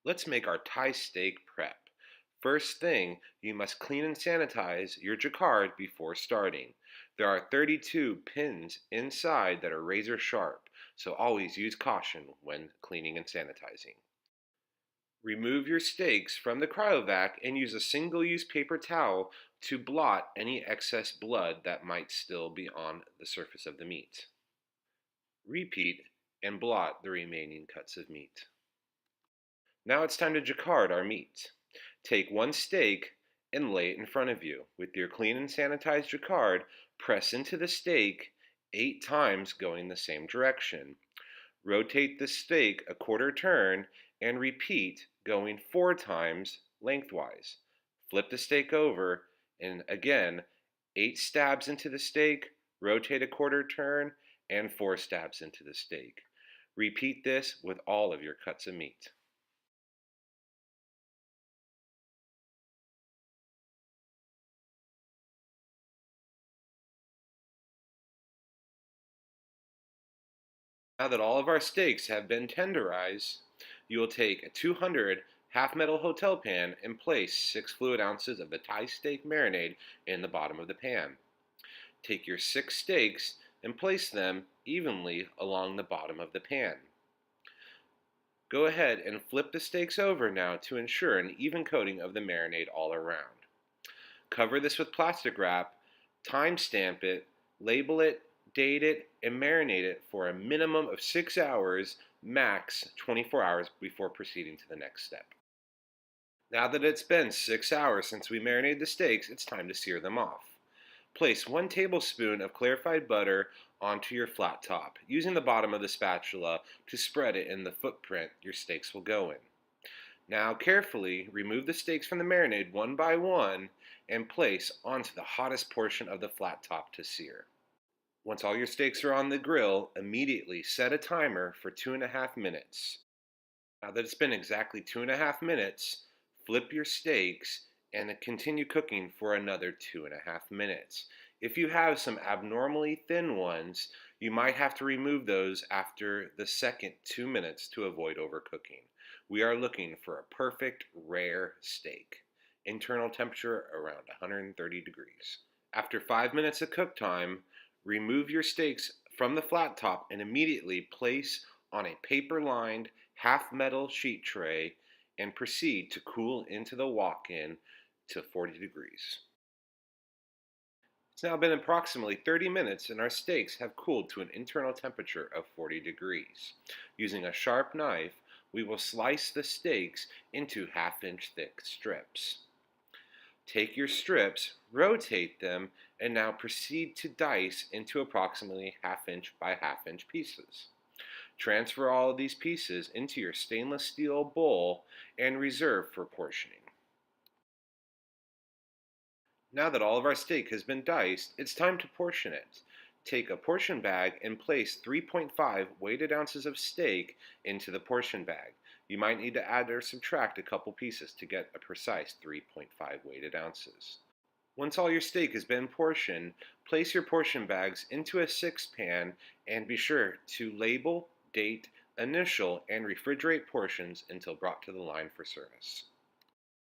Let's make our Thai steak prep. First thing, you must clean and sanitize your jacquard before starting. There are 32 pins inside that are razor sharp, so always use caution when cleaning and sanitizing. Remove your steaks from the cryovac and use a single-use paper towel to blot any excess blood that might still be on the surface of the meat. Repeat and blot the remaining cuts of meat. Now it's time to jacquard our meat. Take one steak and lay it in front of you. With your clean and sanitized jacquard, press into the steak 8 times going the same direction. Rotate the steak a quarter turn and repeat going 4 times lengthwise. Flip the steak over and again 8 stabs into the steak, rotate a quarter turn, and 4 stabs into the steak. Repeat this with all of your cuts of meat. Now that all of our steaks have been tenderized, you will take a 200 half metal hotel pan and place 6 fluid ounces of the Thai steak marinade in the bottom of the pan. Take your 6 steaks and place them evenly along the bottom of the pan. Go ahead and flip the steaks over now to ensure an even coating of the marinade all around. Cover this with plastic wrap, time stamp it, label it, date it, and marinate it for a minimum of 6 hours, max 24 hours before proceeding to the next step. Now that it's been 6 hours since we marinated the steaks, it's time to sear them off. Place 1 tablespoon of clarified butter onto your flat top, using the bottom of the spatula to spread it in the footprint your steaks will go in. Now carefully remove the steaks from the marinade one by one and place onto the hottest portion of the flat top to sear. Once all your steaks are on the grill, immediately set a timer for 2.5 minutes. Now that it's been exactly 2.5 minutes, flip your steaks and continue cooking for another 2.5 minutes. If you have some abnormally thin ones, you might have to remove those after the second 2 minutes to avoid overcooking. We are looking for a perfect rare steak. Internal temperature around 130 degrees. After 5 minutes of cook time, remove your steaks from the flat top and immediately place on a paper-lined half metal sheet tray and proceed to cool into the walk-in to 40 degrees. It's now been approximately 30 minutes and our steaks have cooled to an internal temperature of 40 degrees. Using a sharp knife, we will slice the steaks into half-inch thick strips. Take your strips, rotate them, and now proceed to dice into approximately half-inch by half-inch pieces. Transfer all of these pieces into your stainless steel bowl and reserve for portioning. Now that all of our steak has been diced, it's time to portion it. Take a portion bag and place 3.5 weighted ounces of steak into the portion bag. You might need to add or subtract a couple pieces to get a precise 3.5 weighted ounces. Once all your steak has been portioned, place your portion bags into a 6-pan and be sure to label, date, initial, and refrigerate portions until brought to the line for service.